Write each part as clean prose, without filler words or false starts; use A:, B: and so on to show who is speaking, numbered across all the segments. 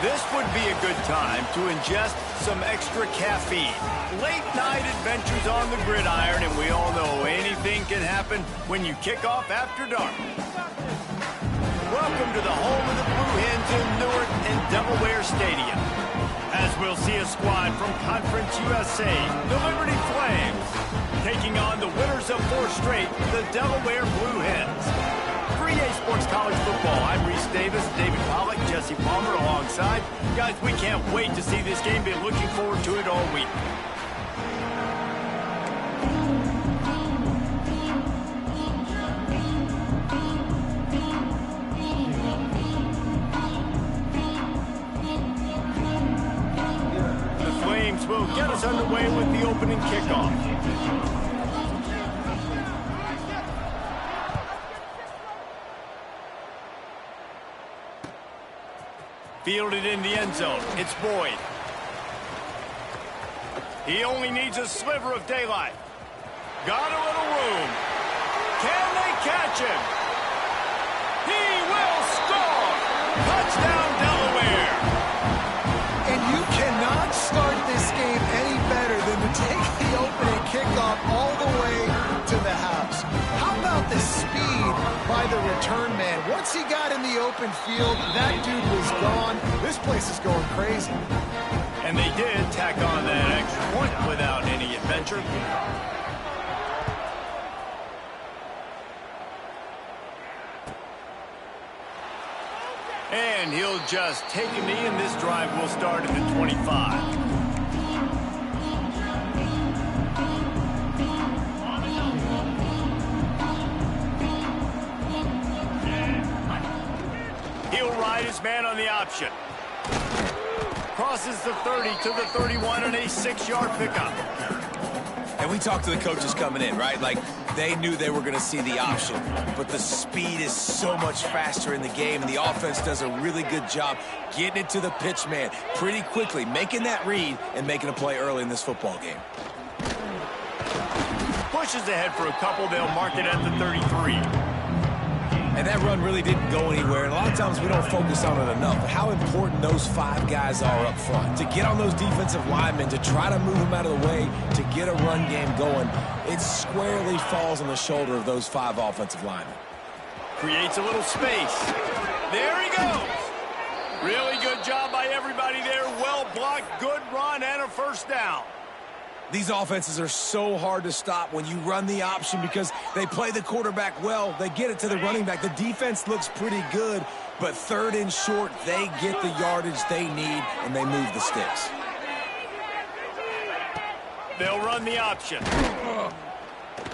A: This would be a good time to ingest some extra caffeine. Late night adventures on the gridiron, and we all know anything can happen when you kick off after dark. Welcome to the home of the Blue Hens in Newark and Delaware Stadium. As we'll see a squad from Conference USA, the Liberty Flames, taking on the winners of 4 straight, the Delaware Blue Hens. 3A Sports College Football. I'm Reese Davis, David Pollack, Jesse Palmer alongside. Guys, we can't wait to see this game. Been looking forward to it all week. The Flames will get us underway with the opening kickoff. Fielded in the end zone. It's Boyd. He only needs a sliver of daylight. Got a little room. Can they catch him? He will score! Touchdown, Delaware!
B: And you cannot start this game any better than to take the opening kickoff all the way to the house. How about the speed by the return man? Once he got in the open field, that dude was gone. This place is going crazy.
A: And they did tack on that extra point without any adventure. And he'll just take a knee, and this drive will start at the 25. His man on the option. Crosses the 30 to the 31 and a 6-yard pickup.
C: And we talked to the coaches coming in, right? Like, they knew they were going to see the option. But the speed is so much faster in the game, and the offense does a really good job getting it to the pitch man pretty quickly, making that read and making a play early in this football game.
A: Pushes ahead for a couple. They'll mark it at the 33.
C: And that run really didn't go anywhere. And a lot of times we don't focus on it enough. But how important those 5 guys are up front. To get on those defensive linemen, to try to move them out of the way, to get a run game going, it squarely falls on the shoulder of those 5 offensive linemen.
A: Creates a little space. There he goes. Really good job by everybody there. Well blocked, good run, and a first down.
C: These offenses are so hard to stop when you run the option because they play the quarterback well. They get it to the running back. The defense looks pretty good, but 3rd and short, they get the yardage they need, and they move the sticks.
A: They'll run the option.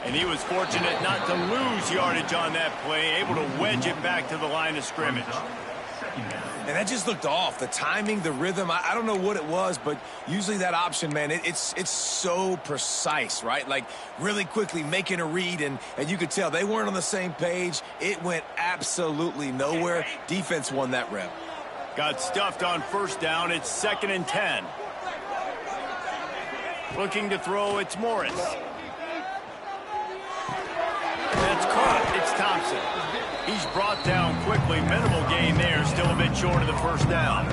A: And he was fortunate not to lose yardage on that play, able to wedge it back to the line of scrimmage.
C: And that just looked off. The timing, the rhythm, I don't know what it was, but usually that option, man, it's so precise, right? Like, really quickly making a read, and you could tell they weren't on the same page. It went absolutely nowhere. Defense won that rep.
A: Got stuffed on first down. It's 2nd and 10. Looking to throw, it's Morris. That's caught. It's Thompson. He's brought down quickly. Minimal gain there. Still a bit short of the first down.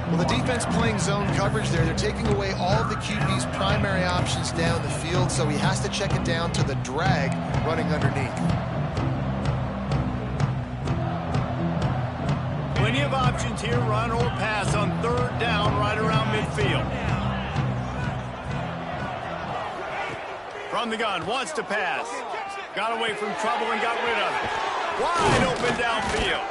B: Well, the defense playing zone coverage there. They're taking away all of the QB's primary options down the field, so he has to check it down to the drag running underneath.
A: Plenty of options here. Run or pass on 3rd down right around midfield. From the gun. Wants to pass. Got away from trouble and got rid of it. Wide open downfield.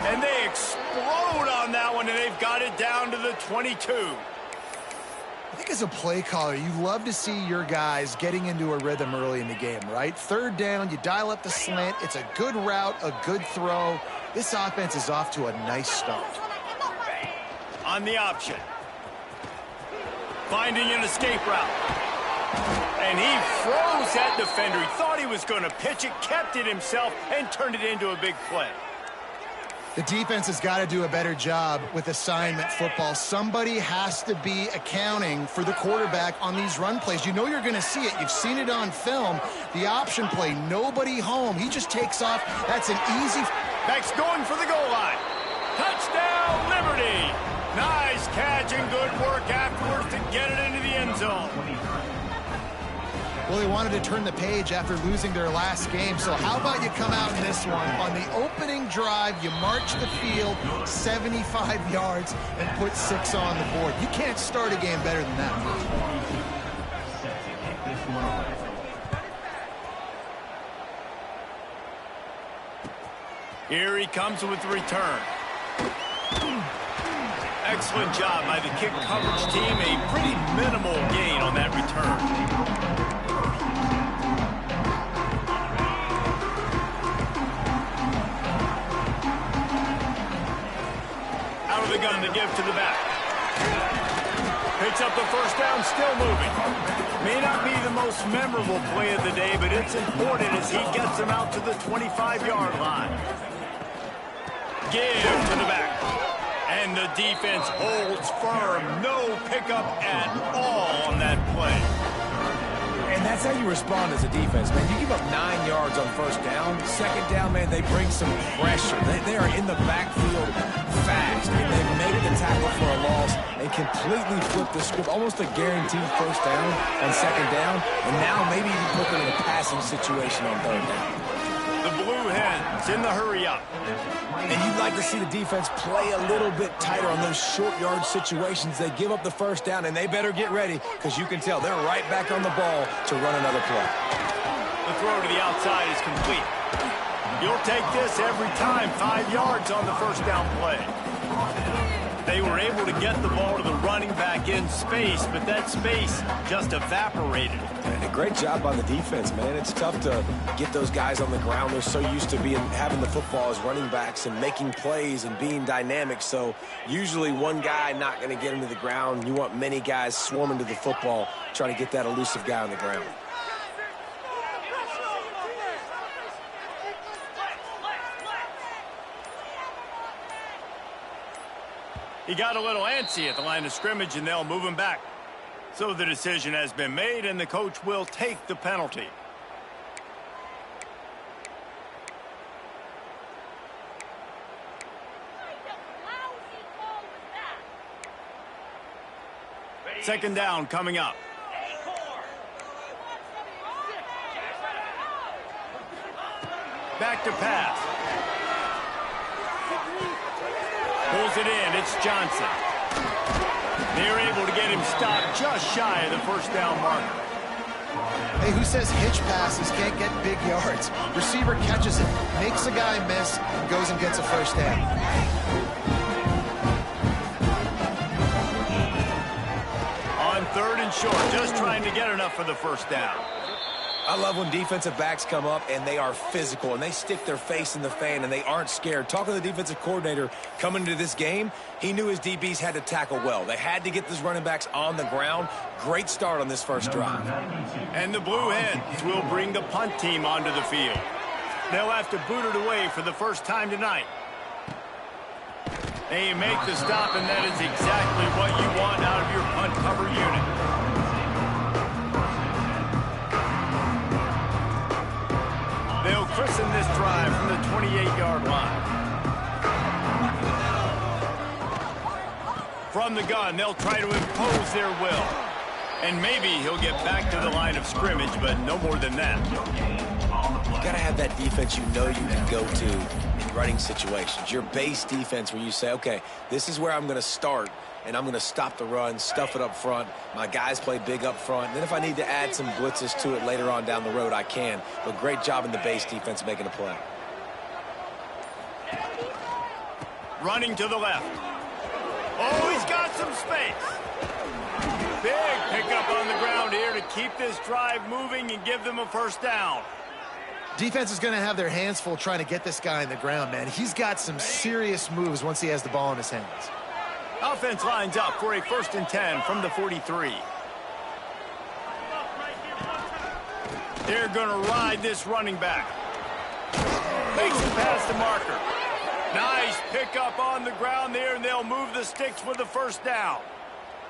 A: And they explode on that one, and they've got it down to the 22.
B: I think as a play caller, you love to see your guys getting into a rhythm early in the game, right? 3rd down, you dial up the slant. It's a good route, a good throw. This offense is off to a nice start.
A: On the option. Finding an escape route. And he froze that defender. He thought he was going to pitch it, kept it himself, and turned it into a big play.
B: The defense has got to do a better job with assignment football. Somebody has to be accounting for the quarterback on these run plays. You know you're going to see it. You've seen it on film. The option play, nobody home. He just takes off. That's an easy...
A: Back's going for the goal line. Touchdown, Liberty! Nice catch and good work afterwards to get it into the end zone.
B: Well, they wanted to turn the page after losing their last game, so how about you come out in this one? On the opening drive, you march the field 75 yards and put 6 on the board. You can't start a game better than that.
A: Here he comes with the return. Excellent job by the kick coverage team. A pretty minimal gain on that return. Out of the gun to give to the back. Picks up the first down, still moving. May not be the most memorable play of the day, but it's important as he gets them out to the 25-yard line. Give to the back. And the defense holds firm. No pickup at all on that play.
C: And that's how you respond as a defense, man. You give up 9 yards on first down. Second down, man, they bring some pressure. They are in the backfield fast, and they make the tackle for a loss and completely flip the script. Almost a guaranteed first down on second down, and now maybe even put them in a passing situation on third down.
A: The Blue Hens in the hurry-up.
C: And you'd like to see the defense play a little bit tighter on those short yard situations. They give up the first down, and they better get ready because you can tell they're right back on the ball to run another play.
A: The throw to the outside is complete. You'll take this every time. 5 yards on the first down play. They were able to get the ball to the running back in space, but that space just evaporated.
C: And a great job by the defense, man. It's tough to get those guys on the ground. They're so used to having the football as running backs and making plays and being dynamic. So usually one guy not going to get him to the ground. You want many guys swarming to the football, trying to get that elusive guy on the ground.
A: He got a little antsy at the line of scrimmage, and they'll move him back. So the decision has been made, and the coach will take the penalty. Second down coming up. Back to pass. Pulls it in. It's Johnson. They're able to get him stopped just shy of the first down marker.
B: Hey, who says hitch passes can't get big yards? Receiver catches it, makes a guy miss, and goes and gets a first down.
A: On third and short, just trying to get enough for the first down.
C: I love when defensive backs come up and they are physical and they stick their face in the fan and they aren't scared. Talking to the defensive coordinator coming into this game, he knew his DBs had to tackle well. They had to get those running backs on the ground. Great start on this first drive.
A: And the Blue Hens will bring the punt team onto the field. They'll have to boot it away for the first time tonight. They make the stop, and that is exactly what you want out of your punt cover unit. They'll christen this drive from the 28-yard line. From the gun, they'll try to impose their will. And maybe he'll get back to the line of scrimmage, but no more than that.
C: You got to have that defense you know you can go to in running situations. Your base defense where you say, okay, this is where I'm going to start, and I'm going to stop the run, stuff it up front. My guys play big up front. And then if I need to add some blitzes to it later on down the road, I can. But great job in the base defense making a play.
A: Running to the left. Oh, he's got some space. Big pickup on the ground here to keep this drive moving and give them a first down.
B: Defense is going to have their hands full trying to get this guy in the ground, man. He's got some serious moves once he has the ball in his hands.
A: Offense lines up for a 1st and 10 from the 43. They're going to ride this running back. Makes it past the marker. Nice pickup on the ground there, and they'll move the sticks for the first down.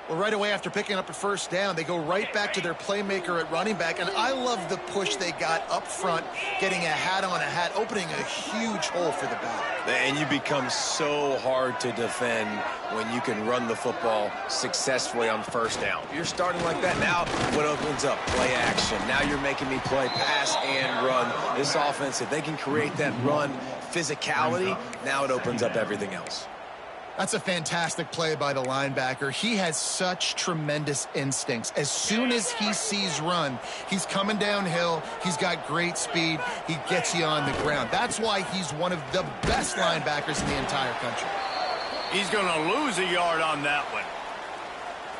B: Well, right away after picking up a first down, they go right back to their playmaker at running back. And I love the push they got up front, getting a hat on a hat, opening a huge hole for the back.
C: And you become so hard to defend when you can run the football successfully on first down. You're starting like that. Now what opens up? Play action. Now you're making me play pass and run. This offense, if they can create that run physicality, now it opens up everything else.
B: That's a fantastic play by the linebacker. He has such tremendous instincts. As soon as he sees run, he's coming downhill. He's got great speed. He gets you on the ground. That's why he's one of the best linebackers in the entire country.
A: He's going to lose a yard on that one.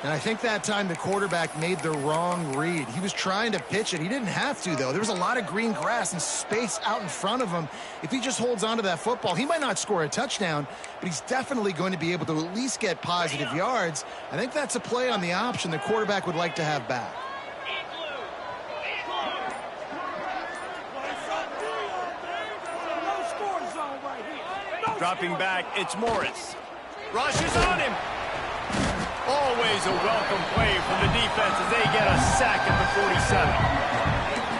B: And I think that time the quarterback made the wrong read. He was trying to pitch it. He didn't have to, though. There was a lot of green grass and space out in front of him. If he just holds on to that football, he might not score a touchdown, but he's definitely going to be able to at least get positive yards. I think that's a play on the option the quarterback would like to have back.
A: Dropping back, it's Morris. Rushes on him. Always a welcome play from the defense as they get a sack at the 47.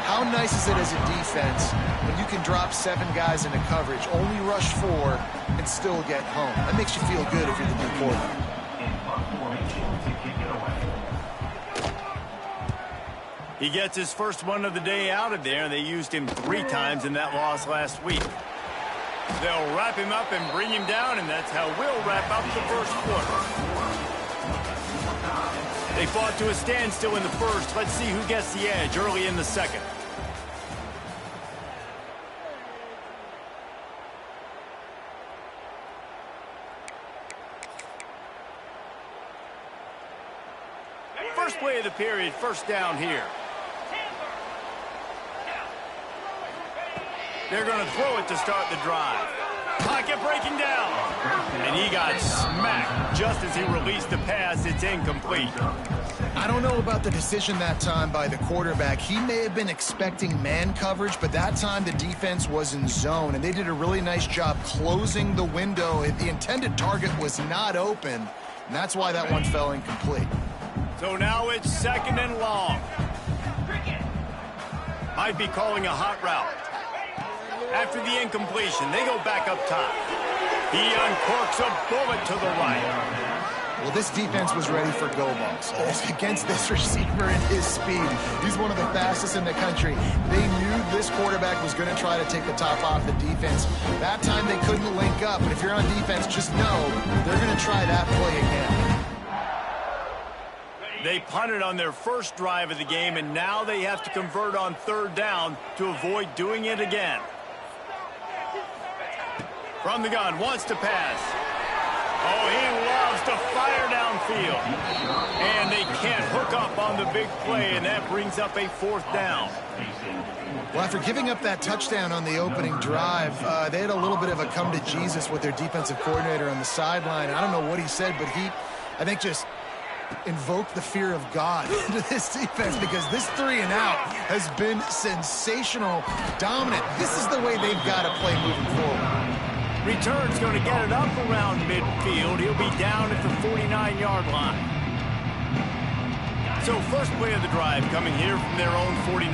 B: How nice is it as a defense when you can drop 7 guys into coverage, only rush 4, and still get home? That makes you feel good if you're the new quarterback.
A: He gets his first one of the day out of there, and they used him 3 times in that loss last week. They'll wrap him up and bring him down, and that's how we'll wrap up the first quarter. They fought to a standstill in the first. Let's see who gets the edge early in the second. First play of the period, first down here. They're going to throw it to start the drive. Pocket breaking down. And he got smacked just as he released the pass. It's incomplete.
B: I don't know about the decision that time by the quarterback. He may have been expecting man coverage, but that time the defense was in zone, and they did a really nice job closing the window. The intended target was not open, and that's why that one fell incomplete.
A: So now it's second and long. Might be calling a hot route. After the incompletion, they go back up top. He uncorks a bullet to the right.
B: Well, this defense was ready for go balls against this receiver and his speed. He's one of the fastest in the country. They knew this quarterback was going to try to take the top off the defense. That time they couldn't link up, but if you're on defense, just know they're going to try that play again.
A: They punted on their first drive of the game, and now they have to convert on third down to avoid doing it again. From the gun, wants to pass. Oh, he loves to fire downfield. And they can't hook up on the big play, and that brings up a fourth down.
B: Well, after giving up that touchdown on the opening drive, they had a little bit of a come to Jesus with their defensive coordinator on the sideline. I don't know what he said, but he, I think, just invoked the fear of God into this defense, because this 3 and out has been sensational, dominant. This is the way they've got to play moving forward.
A: Return's going to get it up around midfield. He'll be down at the 49-yard line. So first play of the drive coming here from their own 49.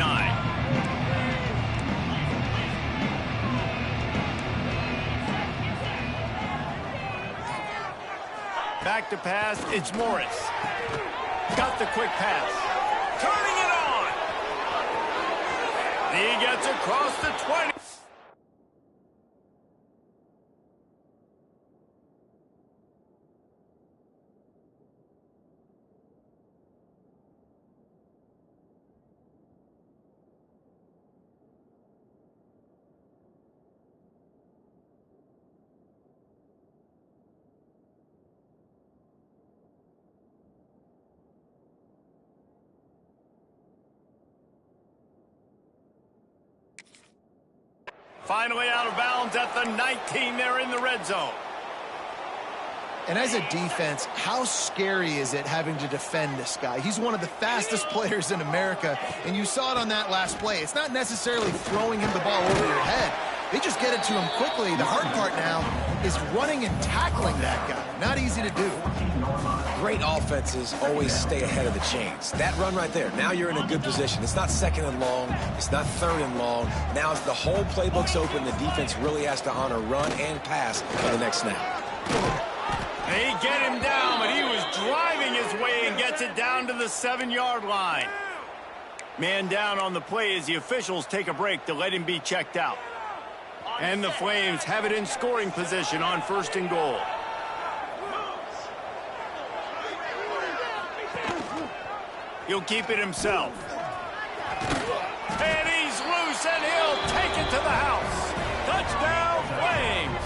A: Back to pass, it's Morris. Got the quick pass. Turning it on. He gets across the 20. Finally out of bounds at the 19. They're in the red zone.
B: And as a defense, how scary is it having to defend this guy? He's one of the fastest players in America, and you saw it on that last play. It's not necessarily throwing him the ball over your head. They just get it to him quickly. The hard part now is running and tackling that guy. Not easy to do.
C: great offenses always stay ahead of the chains. That run right there, now you're in a good position. It's not second and long. It's not third and long. Now it's the whole playbook's open. The defense really has to honor run and pass for the next snap.
A: They get him down, but he was driving his way and gets it down to the 7-yard line. Man down on the play as the officials take a break to let him be checked out. And the Flames have it in scoring position on 1st and goal. He'll keep it himself. And he's loose, and he'll take it to the house. Touchdown, Flames!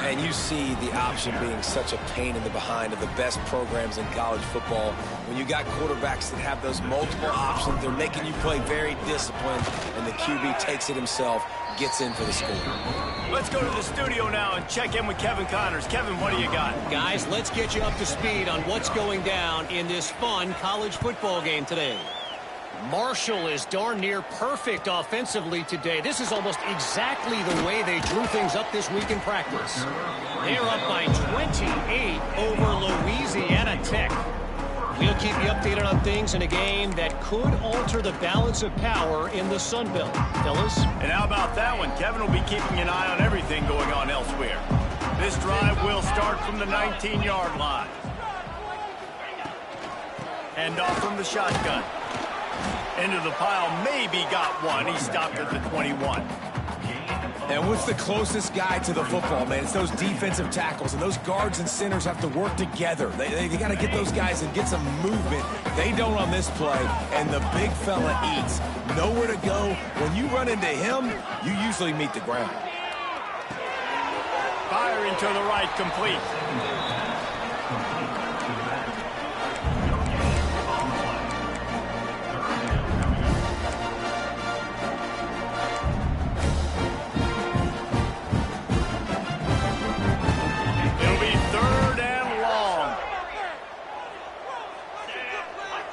C: And you see the option being such a pain in the behind of the best programs in college football. When you got quarterbacks that have those multiple options, they're making you play very disciplined, and the QB takes it himself, gets in for the score.
A: Let's go to the studio now and check in with Kevin Connors. Kevin, what do you got?
D: Guys, let's get you up to speed on what's going down in this fun college football game today. Marshall is darn near perfect offensively today. This is almost exactly the way they drew things up this week in practice. They're up by 28 over Louisiana Tech. We'll keep you updated on things in a game that could alter the balance of power in the Sun Belt. Fellas?
A: And how about that one? Kevin will be keeping an eye on everything going on elsewhere. This drive will start from the 19-yard line. Hand off from the shotgun. Into the pile, maybe got one. He stopped at the 21.
C: And what's the closest guy to the football, man? It's those defensive tackles, and those guards and centers have to work together. They got to get those guys and get some movement. They don't on this play, and the big fella eats. Nowhere to go. When you run into him, you usually meet the ground.
A: Firing to the right, complete.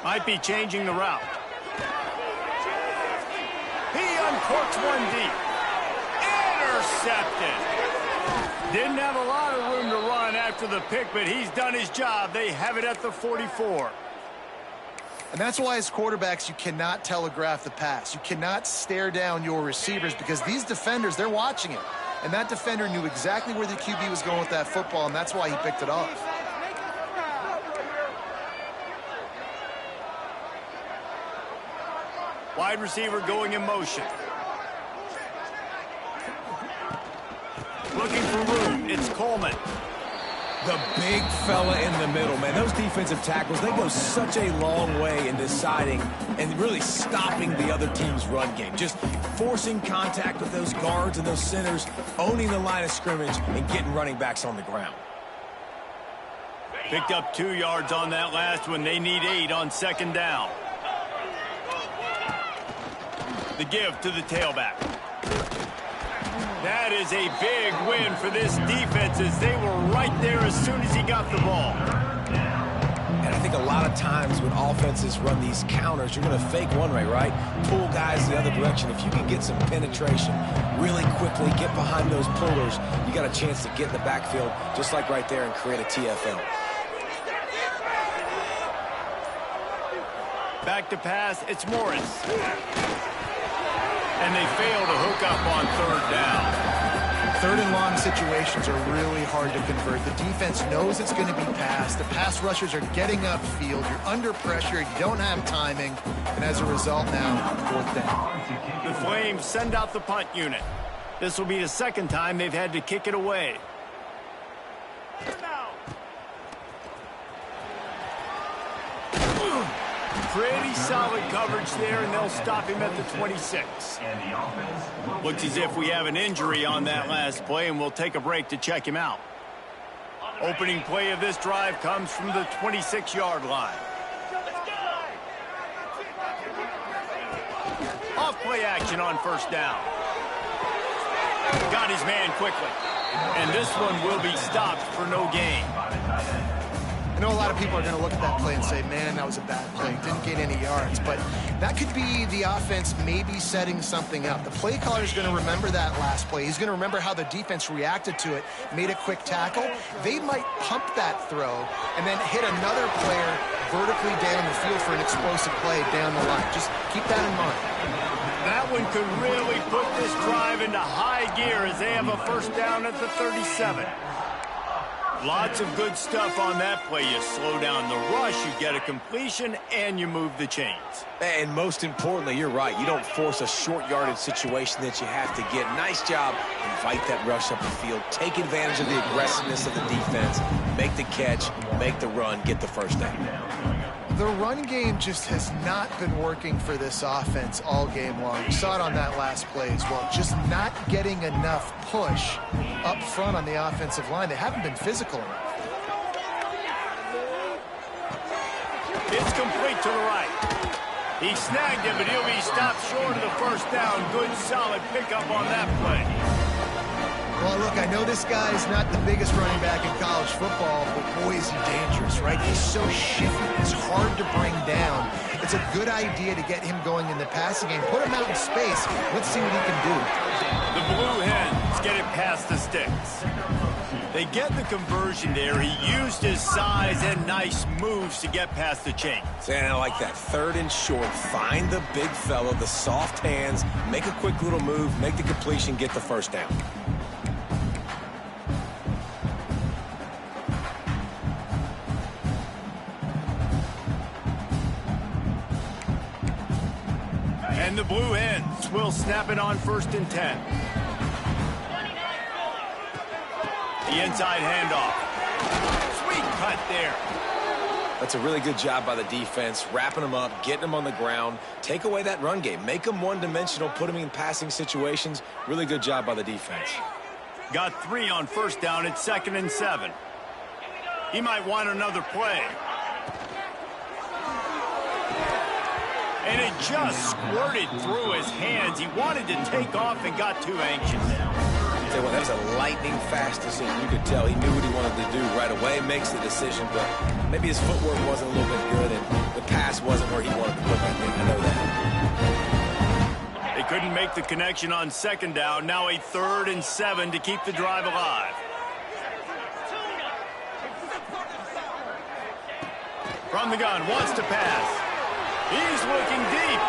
A: Might be changing the route. He uncorks one deep. Intercepted. Didn't have a lot of room to run after the pick, but he's done his job. They have it at the 44.
B: And that's why as quarterbacks, you cannot telegraph the pass. You cannot stare down your receivers because these defenders, they're watching it. And that defender knew exactly where the QB was going with that football, and that's why he picked it off.
A: Wide receiver going in motion. Looking for room. It's Coleman.
C: The big fella in the middle, man. Those defensive tackles, they go such a long way in deciding and really stopping the other team's run game. Just forcing contact with those guards and those centers, owning the line of scrimmage, and getting running backs on the ground.
A: Picked up 2 yards on that last one. They need 8 on 2nd down. The give to the tailback. That is a big win for this defense as they were right there as soon as he got the ball.
C: And I think a lot of times when offenses run these counters, you're going to fake one way, right? Pull guys the other direction. If you can get some penetration really quickly, get behind those pullers, you got a chance to get in the backfield just like right there and create a TFL.
A: Back to pass, it's Morris. And they fail to hook up on 3rd down.
B: 3rd and long situations are really hard to convert. The defense knows it's going to be passed. The pass rushers are getting upfield. You're under pressure. You don't have timing. And as a result now, 4th down.
A: The Flames send out the punt unit. This will be the 2nd time they've had to kick it away. Pretty solid coverage there, and they'll stop him at the 26. Looks as if we have an injury on that last play, and we'll take a break to check him out. Opening play of this drive comes from the 26-yard line. Off play action on 1st down. Got his man quickly. And this one will be stopped for no gain.
B: And know a lot of people are going to look at that play and say, man, that was a bad play. Didn't gain any yards. But that could be the offense maybe setting something up. The play caller is going to remember that last play. He's going to remember how the defense reacted to it, made a quick tackle. They might pump that throw and then hit another player vertically down the field for an explosive play down the line. Just keep that in mind.
A: That one could really put this drive into high gear as they have a first down at the 37. Lots of good stuff on that play. You slow down the rush, you get a completion, and you move the chains.
C: And most importantly, you're right. You don't force a short yardage situation that you have to get. Nice job. Invite that rush up the field. Take advantage of the aggressiveness of the defense. Make the catch, make the run, get the first down.
B: The run game just has not been working for this offense all game long. We saw it on that last play as well. Just not getting enough push up front on the offensive line. They haven't been physical enough.
A: It's complete to the right. He snagged it, but he'll be stopped short of the first down. Good, solid pickup on that play.
B: Well, look, I know this guy is not the biggest running back in college football, but boy, is he dangerous, right? He's so shifty. He's hard to bring down. It's a good idea to get him going in the passing game. Put him out in space. Let's see what he can do.
A: The Blue Hens get it past the sticks. They get the conversion there. He used his size and nice moves to get past the chains.
C: And I like that. Third and short. Find the big fellow, the soft hands. Make a quick little move. Make the completion. Get the first down.
A: And the Blue Hens will snap it on 1st and 10. The inside handoff. Sweet cut there.
C: That's a really good job by the defense, wrapping them up, getting them on the ground. Take away that run game. Make them one-dimensional, put them in passing situations. Really good job by the defense.
A: Got 3 on 1st down at 2nd and 7. He might want another play. And it just squirted through his hands. He wanted to take off and got too anxious.
C: Tell you what, that was a lightning-fast decision. You could tell he knew what he wanted to do right away, makes the decision, but maybe his footwork wasn't a little bit good, and the pass wasn't where he wanted to put that thing. I know that.
A: They couldn't make the connection on 2nd down. Now a 3rd and 7 to keep the drive alive. From the gun, wants to pass. He's looking deep.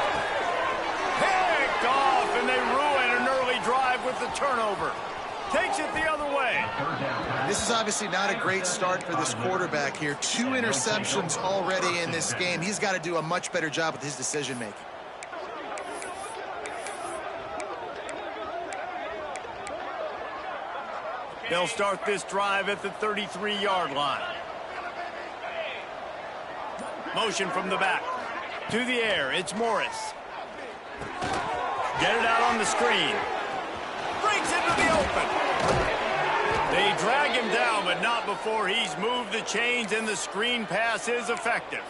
A: Picked off, and they ruin an early drive with the turnover. Takes it the other way.
B: This is obviously not a great start for this quarterback here. 2 interceptions already in this game. He's got to do a much better job with his decision-making.
A: They'll start this drive at the 33-yard line. Motion from the back. To the air, it's Morris. Get it out on the screen. Breaks into the open. They drag him down, but not before he's moved the chains, and the screen pass is effective.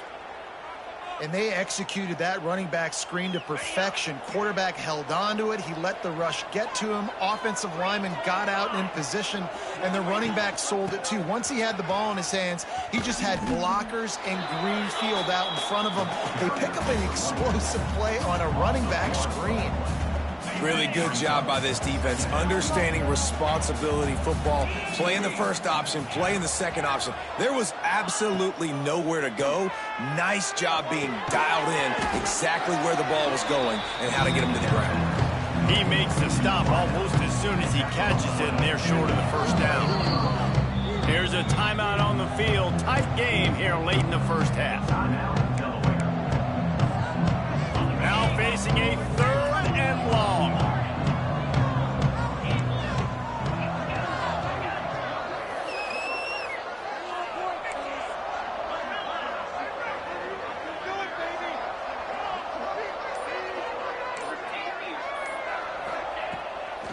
B: And they executed that running back screen to perfection. Quarterback held on to it. He let the rush get to him. Offensive lineman got out in position, and the running back sold it too. Once he had the ball in his hands, he just had blockers and green field out in front of him. They pick up an explosive play on a running back screen.
C: Really good job by this defense, understanding responsibility football, playing the first option, playing the second option. There was absolutely nowhere to go. Nice job being dialed in exactly where the ball was going and how to get him to the ground.
A: He makes the stop almost as soon as he catches it, and they're short of the first down. Here's a timeout on the field. Tight game here late in the first half. Now facing a 3rd and long.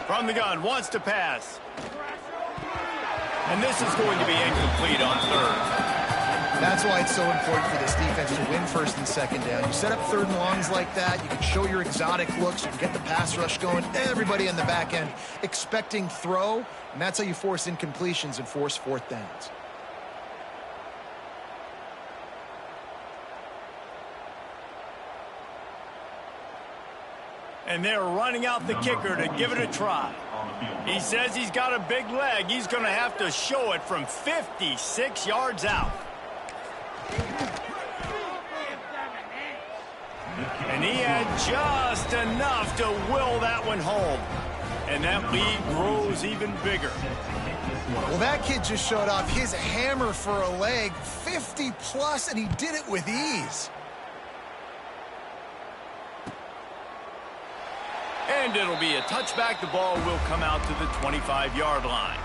A: From the gun, wants to pass. And this is going to be incomplete on 3rd.
B: That's why it's so important for this defense to win 1st and 2nd down. You set up 3rd and longs like that, you can show your exotic looks, you can get the pass rush going, everybody in the back end expecting throw, and that's how you force incompletions and force 4th downs.
A: And they're running out the kicker to give it a try. He says he's got a big leg. He's going to have to show it from 56 yards out. And he had just enough to will that one home. And that lead grows even bigger.
B: Well, that kid just showed off his hammer for a leg, 50 plus, and he did it with ease.
A: And it'll be a touchback. The ball will come out to the 25-yard line.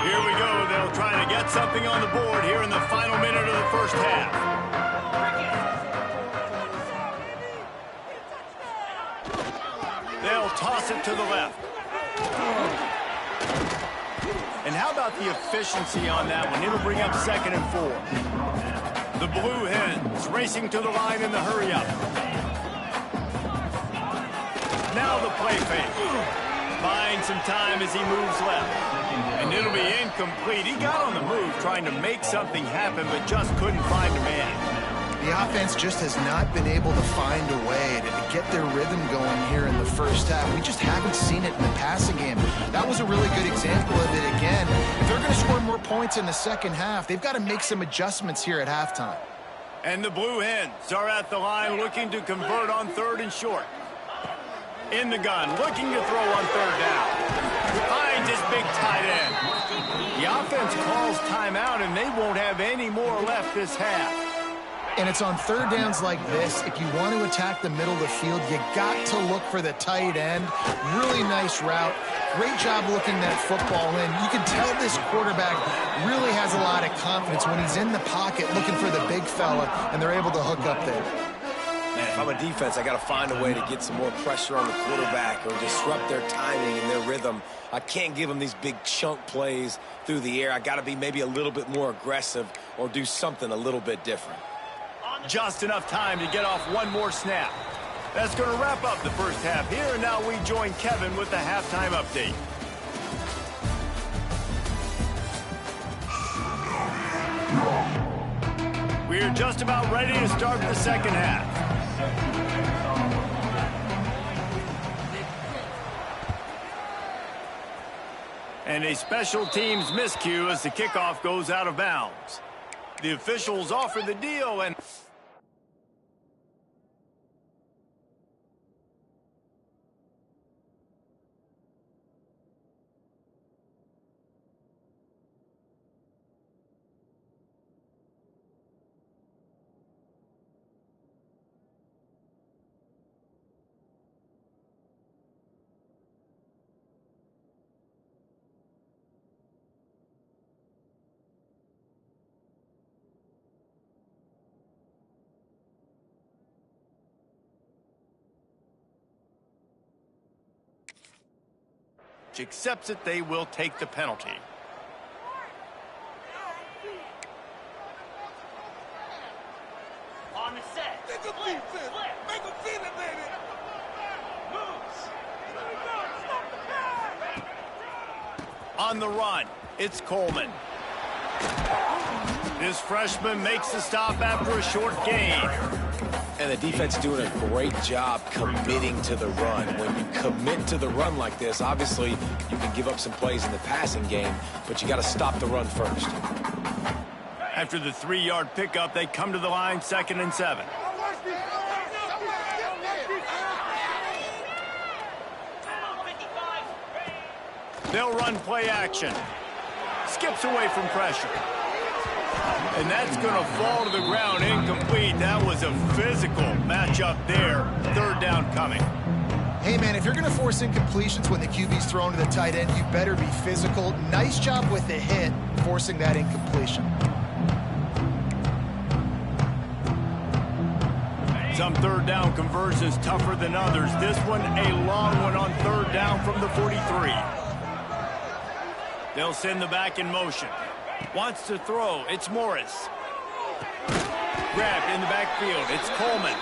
A: Here we go. They'll try to get something on the board here in the final minute of the first half. They'll toss it to the left. And how about the efficiency on that one? It'll bring up 2nd and 4. The Blue Hens racing to the line in the hurry-up. Now the play fake. Finds some time as he moves left. And it'll be incomplete. He got on the move trying to make something happen, but just couldn't find a man.
B: The offense just has not been able to find a way to get their rhythm going here in the first half. We just haven't seen it in the passing game. That was a really good example of it again. If they're going to score more points in the second half, they've got to make some adjustments here at halftime.
A: And the Blue Hens are at the line looking to convert on 3rd and short. In the gun, looking to throw on 3rd down. Finds his big tight end. The offense calls timeout, and they won't have any more left this half.
B: And it's on 3rd downs like this. If you want to attack the middle of the field, you got to look for the tight end. Really nice route. Great job looking that football in. You can tell this quarterback really has a lot of confidence when he's in the pocket looking for the big fella, and they're able to hook up there.
C: Man, if I'm a defense, I got to find a way to get some more pressure on the quarterback or disrupt their timing and their rhythm. I can't give them these big chunk plays through the air. I got to be maybe a little bit more aggressive or do something a little bit different.
A: Just enough time to get off one more snap. That's going to wrap up the first half here, and now we join Kevin with the halftime update. We're just about ready to start the second half. And a special teams miscue as the kickoff goes out of bounds. The officials offer the deal, and accepts it, they will take the penalty.
E: On the set. Make a defense. Make a feel it, baby. Moves.
A: On the run, it's Coleman. This freshman makes the stop after a short gain.
C: And the defense doing a great job committing to the run. When you commit to the run like this, obviously you can give up some plays in the passing game, but you got to stop the run first.
A: After the 3-yard pickup, they come to the line 2nd and 7. They'll run play action. Skips away from pressure. And that's going to fall to the ground incomplete. That was a physical matchup there. 3rd down coming.
B: Hey, man, if you're going to force incompletions when the QB's thrown to the tight end, you better be physical. Nice job with the hit, forcing that incompletion.
A: Some 3rd down conversions tougher than others. This one, a long one on 3rd down from the 43. They'll send the back in motion. Wants to throw. It's Morris. Grabbed in the backfield. It's Coleman.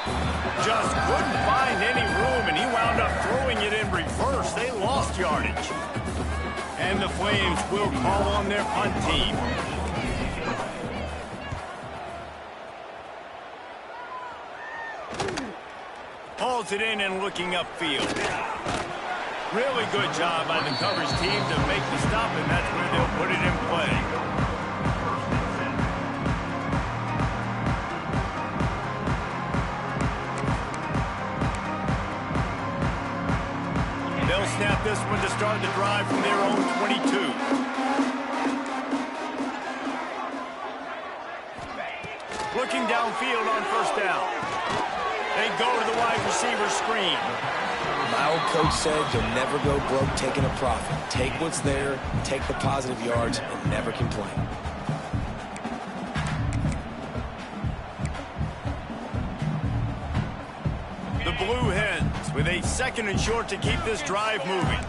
A: Just couldn't find any room, and he wound up throwing it in reverse. They lost yardage. And the Flames will call on their punt team. Hauls it in and looking upfield. Really good job by the coverage team to make the stop, and that's where they'll put it in play. They'll snap this one to start the drive from their own 22. Looking downfield on first down. They go to the wide receiver screen.
C: My old coach said you'll never go broke taking a profit. Take what's there, take the positive yards, and never complain.
A: The Blue Hens with a 2nd and short to keep this drive moving.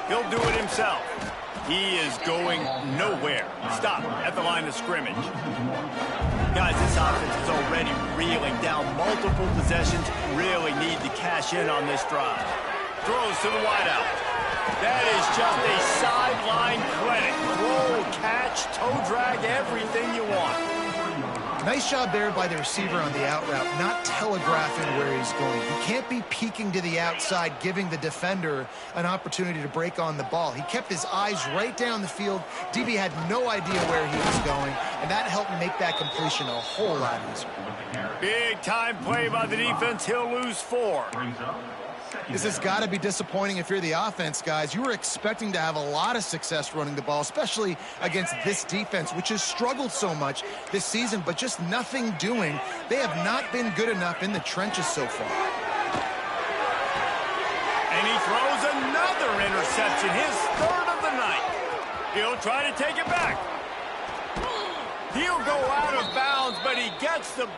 A: He'll do it himself. He is going nowhere. Stop at the line of scrimmage. Guys, this offense is already reeling down multiple possessions. Really need to cash in on this drive. Throws to the wideout. That is just a sideline clinic. Roll, catch, toe drag, everything you want.
B: Nice job there by the receiver on the out route, not telegraphing where he's going. He can't be peeking to the outside, giving the defender an opportunity to break on the ball. He kept his eyes right down the field. DB had no idea where he was going, and that helped make that completion a whole lot easier.
A: Big time play by the defense. He'll lose 4.
B: This has got to be disappointing if you're the offense, guys. You were expecting to have a lot of success running the ball, especially against this defense, which has struggled so much this season, but just nothing doing. They have not been good enough in the trenches so far.
A: And he throws another interception, his 3rd of the night. He'll try to take it back. He'll go out of bounds, but he gets the...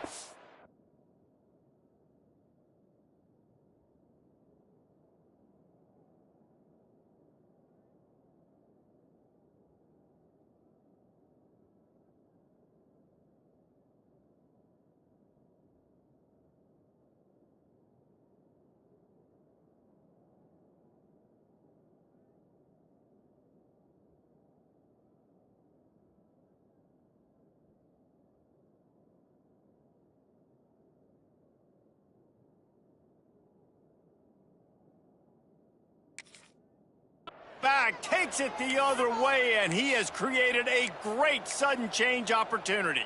A: back, takes it the other way, and he has created a great sudden change opportunity.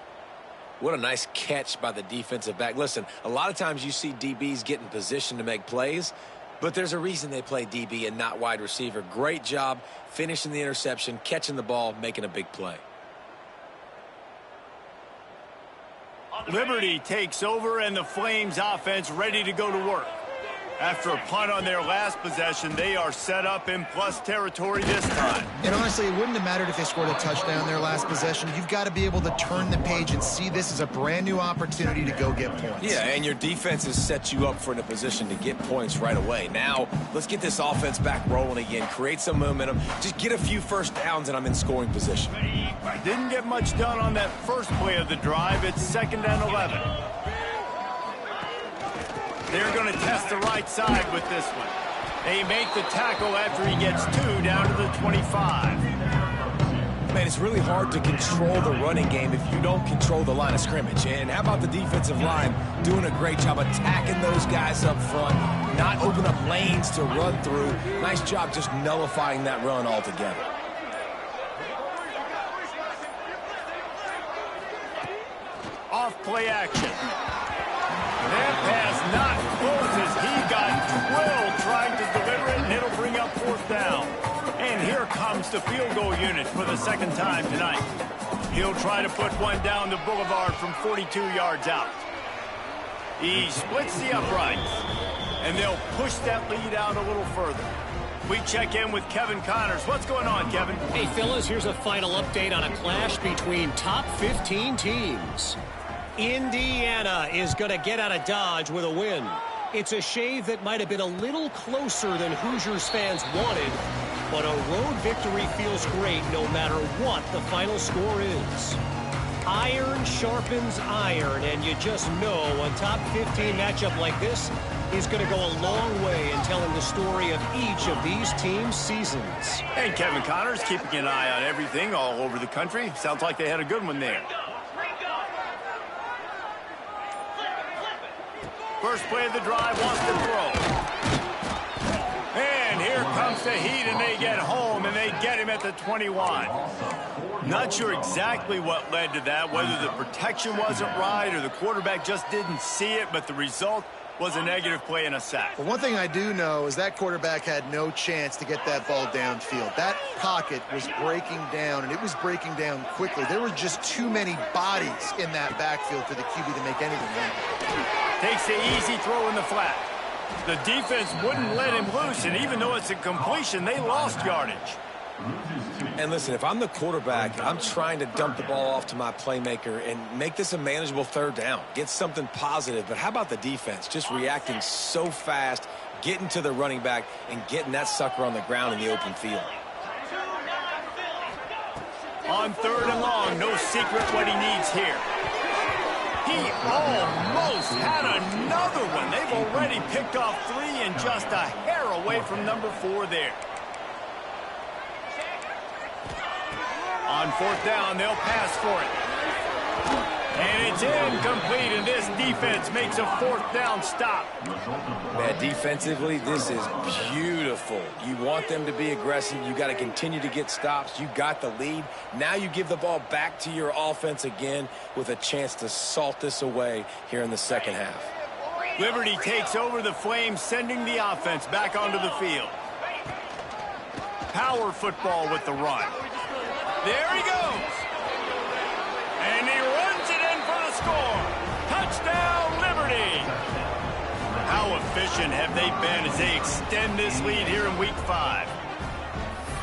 C: What a nice catch by the defensive back. Listen, a lot of times you see DBs get in position to make plays, but there's a reason they play DB and not wide receiver. Great job finishing the interception, catching the ball, making a big play.
A: Liberty takes over, and the Flames offense ready to go to work. After a punt on their last possession, they are set up in plus territory this time.
B: And honestly, it wouldn't have mattered if they scored a touchdown their last possession. You've got to be able to turn the page and see this as a brand new opportunity to go get points.
C: Yeah, and your defense has set you up for a position to get points right away. Now, let's get this offense back rolling again, create some momentum, just get a few first downs, and I'm in scoring position.
A: Didn't get much done on that first play of the drive. It's 2nd and 11. They're going to test the right side with this one. They make the tackle after he gets 2 down to the 25.
C: Man, it's really hard to control the running game if you don't control the line of scrimmage. And how about the defensive line doing a great job attacking those guys up front, not open up lanes to run through. Nice job just nullifying that run altogether.
A: Off play action. That pass not close as he got drilled trying to deliver it, and it'll bring up 4th down. And here comes the field goal unit for the 2nd time tonight. He'll try to put one down the boulevard from 42 yards out. He splits the uprights, and they'll push that lead out a little further. We check in with Kevin Connors. What's going on, Kevin?
D: Hey, fellas, here's a final update on a clash between top 15 teams. Indiana is going to get out of Dodge with a win. It's a shave that might have been a little closer than Hoosiers fans wanted, but a road victory feels great no matter what the final score is. Iron sharpens iron, and you just know a top 15 matchup like this He's going to go a long way in telling the story of each of these teams' seasons.
A: And Kevin Connors keeping an eye on everything all over the country. Sounds like they had a good one there. First play of the drive, wants to throw. And here comes the heat, and they get home, and they get him at the 21. Not sure exactly what led to that, whether the protection wasn't right or the quarterback just didn't see it, but the result was a negative play and a sack.
B: Well, one thing I do know is that quarterback had no chance to get that ball downfield. That pocket was breaking down, and it was breaking down quickly. There were just too many bodies in that backfield for the QB to make anything happen.
A: Takes the easy throw in the flat. The defense wouldn't let him loose, and even though it's a completion, they lost yardage.
C: And listen, if I'm the quarterback, I'm trying to dump the ball off to my playmaker and make this a manageable third down. Get something positive. But how about the defense? Just reacting so fast, getting to the running back, and getting that sucker on the ground in the open field.
A: On 3rd and long, no secret what he needs here. He almost had another one. They've already picked off 3 and just a hair away from number 4 there. On 4th down, they'll pass for it. And it's incomplete, and this defense makes a 4th down stop.
C: Man, defensively, this is beautiful. You want them to be aggressive. You got to continue to get stops. You got the lead. Now you give the ball back to your offense again with a chance to salt this away here in the second half.
A: Liberty takes over the Flames, sending the offense back onto the field. Power football with the run. There he goes. And he runs it in for the score. Touchdown, Liberty. How efficient have they been as they extend this lead here in Week 5?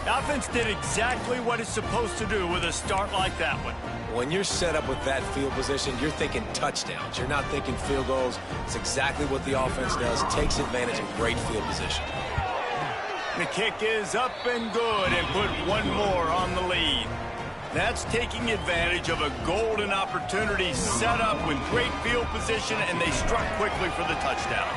A: The offense did exactly what it's supposed to do with a start like that one.
C: When you're set up with that field position, you're thinking touchdowns. You're not thinking field goals. It's exactly what the offense does. Takes advantage of great field position.
A: The kick is up and good, and put one more on the lead. That's taking advantage of a golden opportunity set up with great field position, and they struck quickly for the touchdown.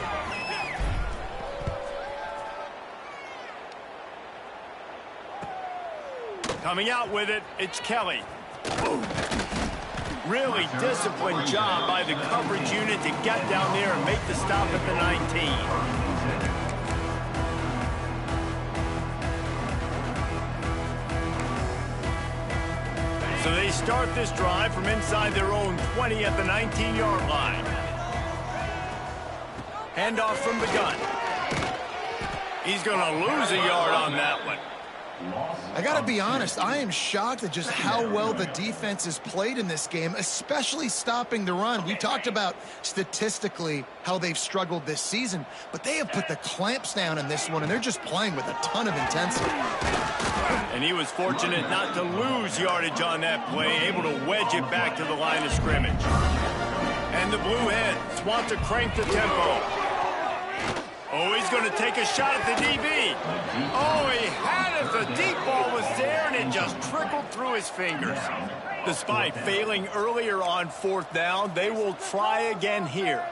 A: Coming out with it, it's Kelly. Really disciplined job by the coverage unit to get down there and make the stop at the 19. So they start this drive from inside their own 20 at the 19-yard line. Handoff from the gun. He's going to lose a yard on that one.
B: I got to be honest, I am shocked at just how well the defense has played in this game, especially stopping the run. We talked about statistically how they've struggled this season, but they have put the clamps down in this one, and they're just playing with a ton of intensity.
A: And he was fortunate not to lose yardage on that play, able to wedge it back to the line of scrimmage. And the Blue Hens want to crank the tempo. Oh, he's going to take a shot at the DB. Oh, he had it. The deep ball was there, and it just trickled through his fingers. Despite failing earlier on 4th down, they will try again here.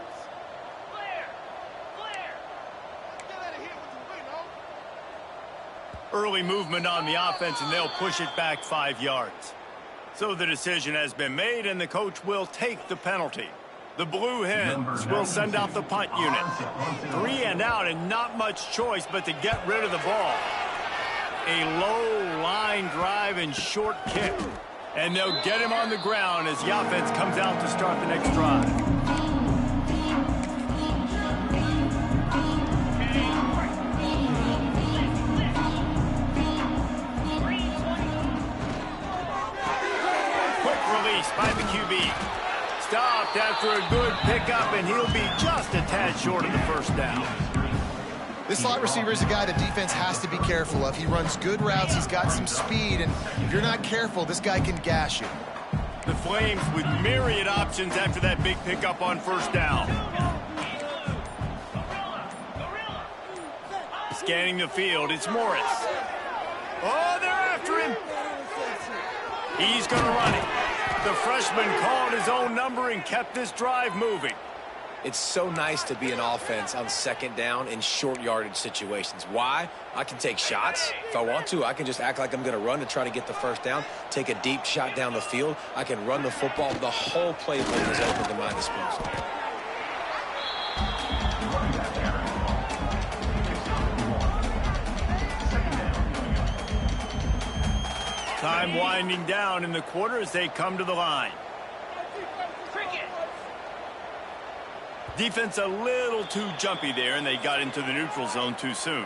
A: Early movement on the offense, and they'll push it back 5 yards. So the decision has been made, and the coach will take the penalty. The Blue Hens will send out the punt unit. 3 and out, and not much choice but to get rid of the ball. A low line drive and short kick. And they'll get him on the ground as the offense comes out to start the next drive. Quick release by the QB. Stopped after a good pickup, and he'll be just a tad short of the 1st down.
B: This slot receiver is a guy the defense has to be careful of. He runs good routes. He's got some speed, and if you're not careful, this guy can gash you.
A: The Flames with myriad options after that big pickup on 1st down. Scanning the field, it's Morris. Oh, they're after him. He's going to run it. The freshman called his own number and kept this drive moving.
C: It's so nice to be an offense on second down in short yardage situations. Why? I can take shots if I want to. I can just act like I'm going to run to try to get the first down, take a deep shot down the field. I can run the football. The whole playbook is open to my disposal.
A: Time winding down in the quarter as they come to the line. Defense a little too jumpy there, and they got into the neutral zone too soon.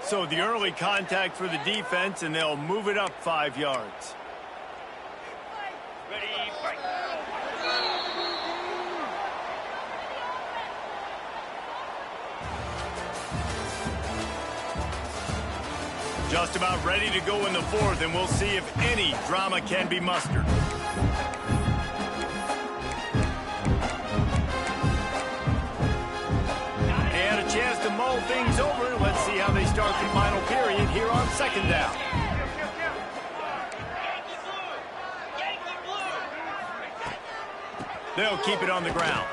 A: So the early contact for the defense, and they'll move it up 5 yards.
E: Ready, fight.
A: Just about ready to go in the fourth, and we'll see if any drama can be mustered. And a chance to mull things over. Let's see how they start the final period here on second down. They'll keep it on the ground.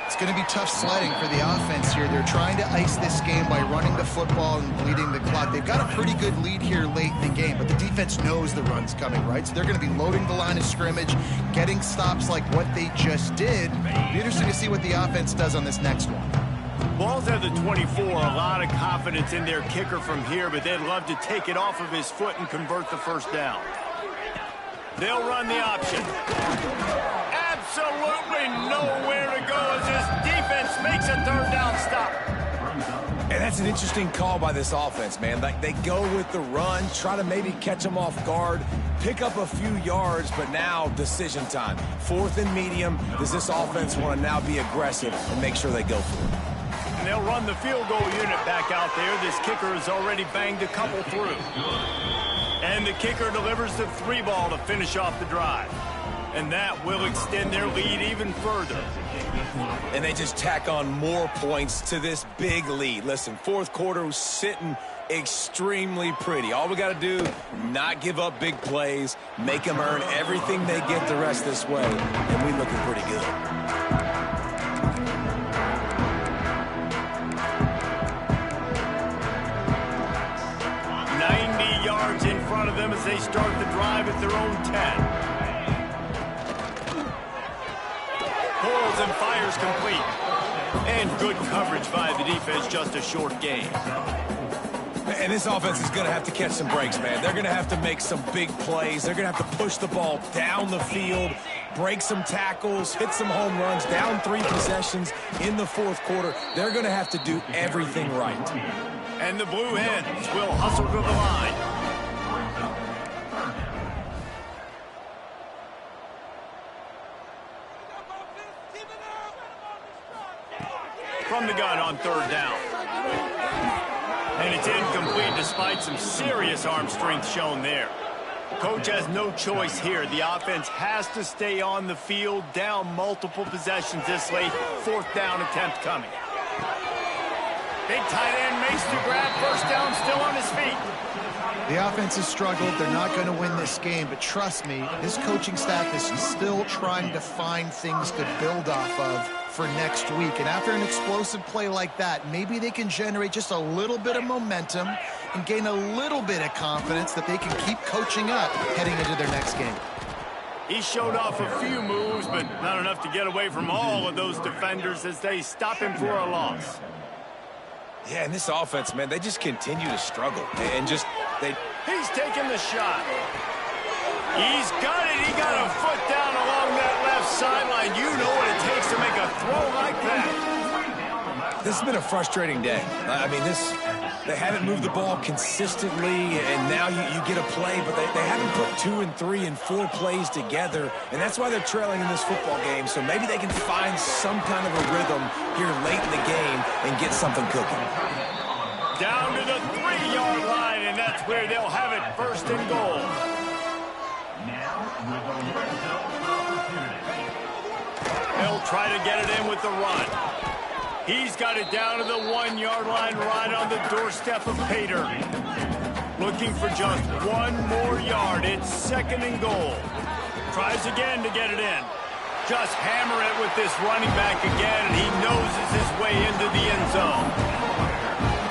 B: It's going to be tough sledding for the offense here. They're trying to ice this game by running the football and bleeding the clock. They've got a pretty good lead here late in the game, but the defense knows the run's coming, right? So they're going to be loading the line of scrimmage, getting stops like what they just did. It'll be interesting to see what the offense does on this next one.
A: Ball's at the 24. A lot of confidence in their kicker from here, but they'd love to take it off of his foot and convert the first down. They'll run the option. Absolutely nowhere to go as this defense makes a third down stop.
C: And that's an interesting call by this offense, man. Like, they go with the run, try to maybe catch them off guard, pick up a few yards, but now decision time. Fourth and medium. Does this offense want to now be aggressive and make sure they go for it?
A: And they'll run the field goal unit back out there. This kicker has already banged a couple through. And the kicker delivers the 3-ball to finish off the drive. And that will extend their lead even further.
C: And they just tack on more points to this big lead. Listen, fourth quarter was sitting extremely pretty. All we got to do, not give up big plays, make them earn everything they get the rest this way, and we looking pretty good.
A: In front of them as they start the drive at their own 10. Pulls and fires complete. And good coverage by the defense, just a short gain.
C: And this offense is going to have to catch some breaks, man. They're going to have to make some big plays. They're going to have to push the ball down the field, break some tackles, hit some home runs, down 3 possessions in the fourth quarter. They're going to have to do everything right.
A: And the Blue Hens will hustle to the line. From the gun on third down. And it's incomplete despite some serious arm strength shown there. Coach has no choice here. The offense has to stay on the field, down multiple possessions this late. Fourth down attempt coming. Big tight end makes the grab. First down, still on his feet.
B: The offense has struggled. They're not going to win this game, but trust me, this coaching staff is still trying to find things to build off of for next week. And after an explosive play like that, maybe they can generate just a little bit of momentum and gain a little bit of confidence that they can keep coaching up heading into their next game.
A: He showed off a few moves, but not enough to get away from all of those defenders as they stop him for a loss.
C: Yeah, and this offense, man, they just continue to struggle. And just,
A: He's taking the shot. He's got it. He got a foot down along that left sideline. You know what it takes to make a throw like that.
C: This has been a frustrating day. I mean, they haven't moved the ball consistently, and now you get a play, but they haven't put 2 and 3 and 4 plays together, and that's why they're trailing in this football game. So maybe they can find some kind of a rhythm here late in the game and get something cooking.
A: Down to the 3-yard line, and that's where they'll have it, first and goal. They'll try to get it in with the run. He's got it down to the 1-yard line, right on the doorstep of Pater. Looking for just 1 more yard. It's second and goal. Tries again to get it in. Just hammer it with this running back again, and he noses his way into the end zone.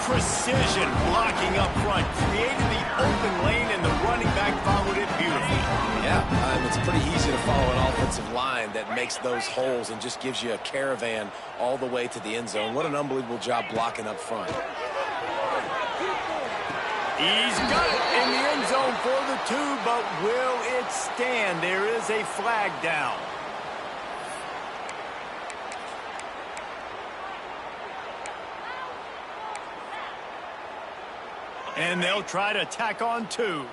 A: Precision blocking up front, created the open lane, and the running back followed it beautifully.
C: Yeah, it's pretty easy to follow an offensive line that makes those holes and just gives you a caravan all the way to the end zone. What an unbelievable job blocking up front.
A: He's got it in the end zone for the 2, but will it stand? There is a flag down. And they'll try to tack on 2.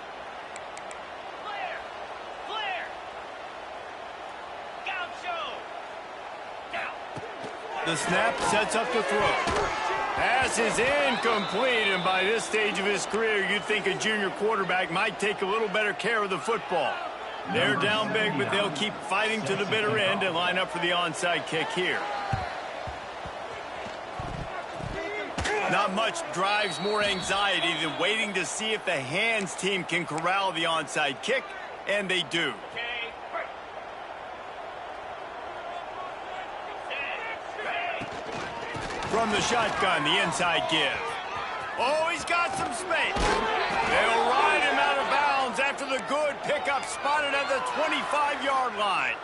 A: The snap sets up the throw. Pass is incomplete, and by this stage of his career, you'd think a junior quarterback might take a little better care of the football. They're down big, but they'll keep fighting to the bitter end and line up for the onside kick here. Not much drives more anxiety than waiting to see if the hands team can corral the onside kick, and they do. From the shotgun, the inside give. Oh, he's got some space. They'll ride him out of bounds after the good pickup spotted at the 25-yard line.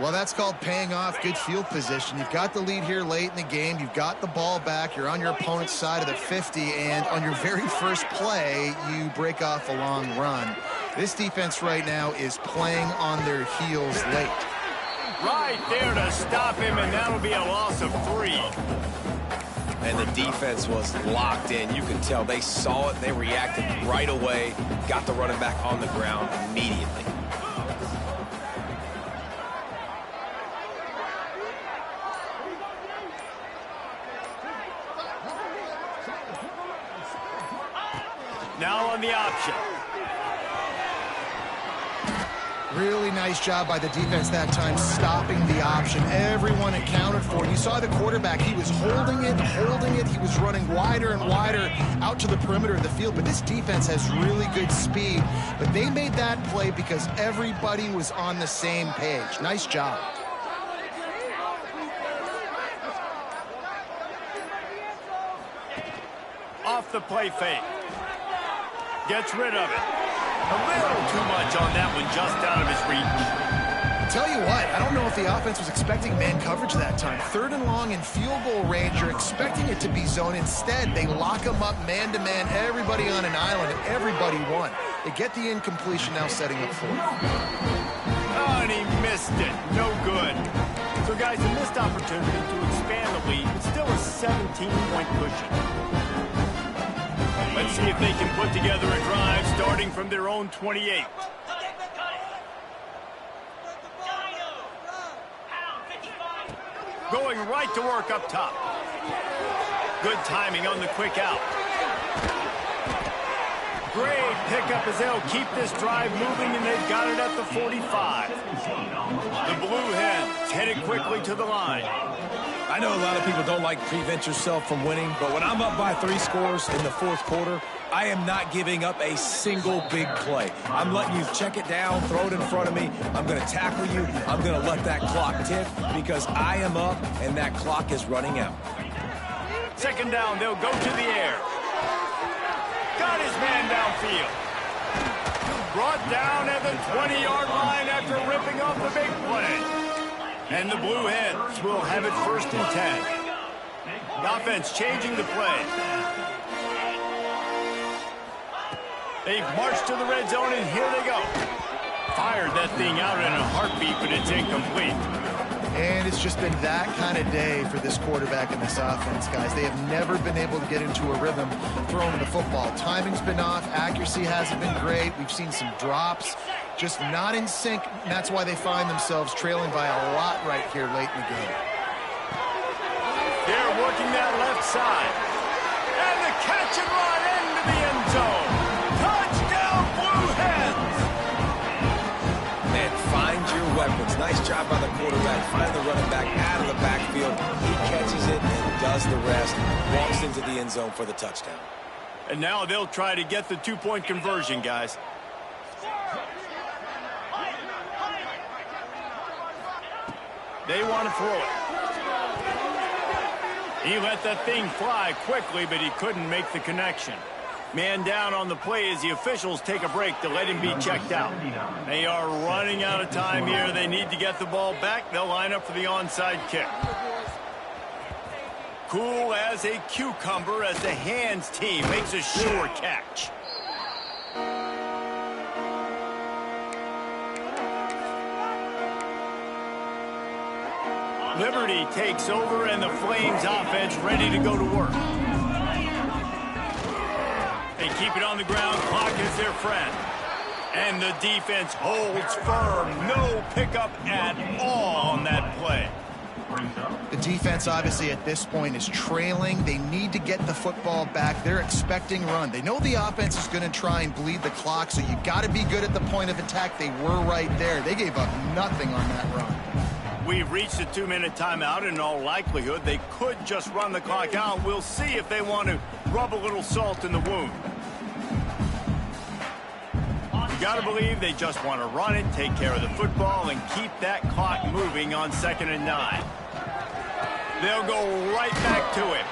B: Well, that's called paying off good field position. You've got the lead here late in the game. You've got the ball back. You're on your opponent's side of the 50, and on your very first play, you break off a long run. This defense right now is playing on their heels late.
A: Right there to stop him, and that'll be a loss of 3.
C: And the defense was locked in. You could tell they saw it. They reacted right away. Got the running back on the ground immediately.
A: Now on the option.
B: Really nice job by the defense that time, stopping the option. Everyone accounted for it. You saw the quarterback. He was holding it. He was running wider and wider out to the perimeter of the field. But this defense has really good speed. But they made that play because everybody was on the same page. Nice job.
A: Off the play fake. Gets rid of it. A little too much on that one, just out of his reach.
B: Tell you what, I don't know if the offense was expecting man coverage that time. 3rd and long in field goal range, you're expecting it to be zone. Instead, they lock them up man-to-man, everybody on an island, and everybody won. They get the incompletion now setting up 4th.
A: Oh, and he missed it. No good. So, guys, a missed opportunity to expand the lead. It's still a 17-point cushion. Let's see if they can put together a drive starting from their own 28. Going right to work up top. Good timing on the quick out. Great pickup as they'll keep this drive moving, and they've got it at the 45. The Blue Hens headed quickly to the line.
C: I know a lot of people don't like prevent yourself from winning, but when I'm up by 3 scores in the 4th quarter, I am not giving up a single big play. I'm letting you check it down, throw it in front of me. I'm going to tackle you. I'm going to let that clock tick because I am up and that clock is running out.
A: 2nd down, they'll go to the air. Got his man downfield. Brought down at the 20-yard line after ripping off the big play. And the Blue Hens will have it 1st and 10. The offense changing the play. They've marched to the red zone, and here they go. Fired that thing out in a heartbeat, but it's incomplete.
B: And it's just been that kind of day for this quarterback and this offense, guys. They have never been able to get into a rhythm throwing the football. Timing's been off. Accuracy hasn't been great. We've seen some drops. Just not in sync, and that's why they find themselves trailing by a lot right here late in the game.
A: They're working that left side. And the catch and run into the end zone. Touchdown, Blue Hens!
C: Man, find your weapons. Nice job by the quarterback. Find the running back out of the backfield. He catches it and does the rest. Walks into the end zone for the touchdown.
A: And now they'll try to get the 2-point conversion, guys. They want to throw it. He let that thing fly quickly, but he couldn't make the connection. Man down on the play as the officials take a break to let him be checked out. They are running out of time here. They need to get the ball back. They'll line up for the onside kick. Cool as a cucumber as the hands team makes a sure catch. Liberty takes over and the Flames offense ready to go to work. They keep it on the ground. Clock is their friend. And the defense holds firm. No pickup at all on that play.
B: The defense, obviously, at this point is trailing. They need to get the football back. They're expecting run. They know the offense is going to try and bleed the clock, so you got to be good at the point of attack. They were right there. They gave up nothing on that run.
A: We've reached a 2-minute timeout. In all likelihood, they could just run the clock out. We'll see if they want to rub a little salt in the wound. You got to believe they just want to run it, take care of the football, and keep that clock moving on 2nd and 9. They'll go right back to him.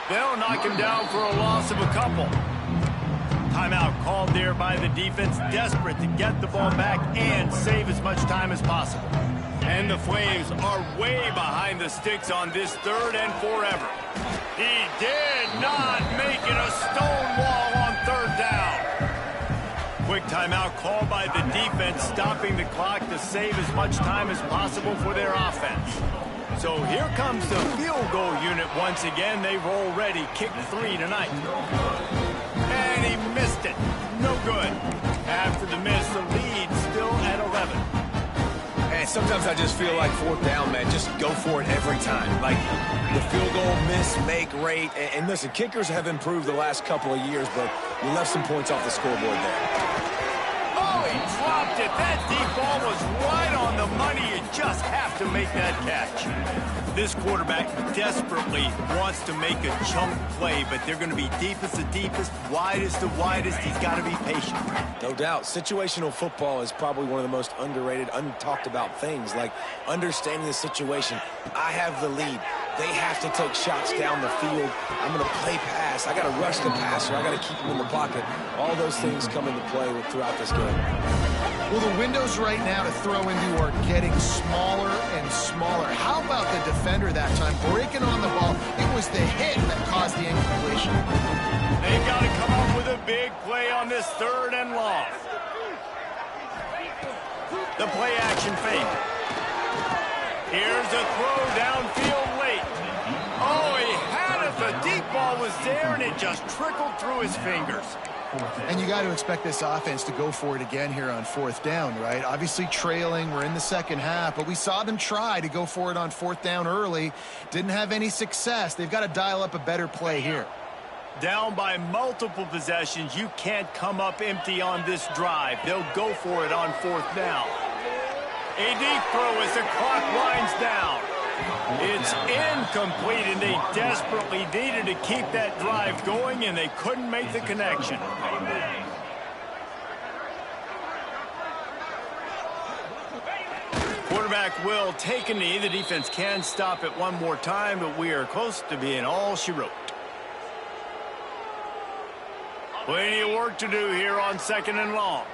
A: They'll knock him down for a loss of a couple. Timeout called there by the defense, desperate to get the ball back and save as much time as possible. And the Flames are way behind the sticks on this 3rd and forever. He did not make it a stone wall on 3rd down. Quick timeout called by the defense, stopping the clock to save as much time as possible for their offense. So here comes the field goal unit once again. They've already kicked 3 tonight. And he missed it. No good. After the miss, the lead still at 11.
C: And sometimes I just feel like 4th down, man. Just go for it every time. Like the field goal, miss, make, rate. And listen, kickers have improved the last couple of years, but you left some points off the scoreboard there.
A: Oh, he dropped it. That deep ball was right on the money. You just have to make that catch. This quarterback desperately wants to make a chunk play, but they're going to be deepest the deepest, widest the widest. He's got to be patient.
C: No doubt. Situational football is probably one of the most underrated, untalked about things, like understanding the situation. I have the lead. They have to take shots down the field. I'm going to play pass. I got to rush the passer. I got to keep him in the pocket. All those things come into play throughout this game.
B: Well, the windows right now to throw into are getting smaller and smaller. How about the defender that time breaking on the ball? It was the hit that caused the incompletion.
A: They've got to come up with a big play on this 3rd and long. The play action fake. Here's a throw downfield late. Oh, he had it. The deep ball was there, and it just trickled through his fingers.
B: And you got to expect this offense to go for it again here on 4th down, right? Obviously trailing. We're in the 2nd half, but we saw them try to go for it on 4th down early. Didn't have any success. They've got to dial up a better play here.
A: Down by multiple possessions, you can't come up empty on this drive. They'll go for it on 4th down. A deep throw as the clock winds down. It's incomplete, and they desperately needed to keep that drive going, and they couldn't make the connection. Quarterback will take a knee. The defense can stop it one more time, but we are close to being all she wrote. Plenty of work to do here on 2nd and long.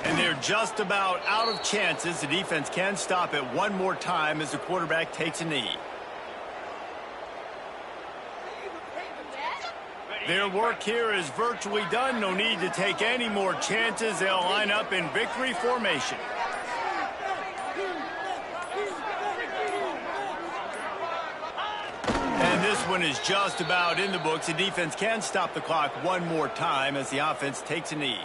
A: And they're just about out of chances. The defense can stop it one more time as the quarterback takes a knee. Their work here is virtually done. No need to take any more chances. They'll line up in victory formation. And this one is just about in the books. The defense can stop the clock one more time as the offense takes a knee.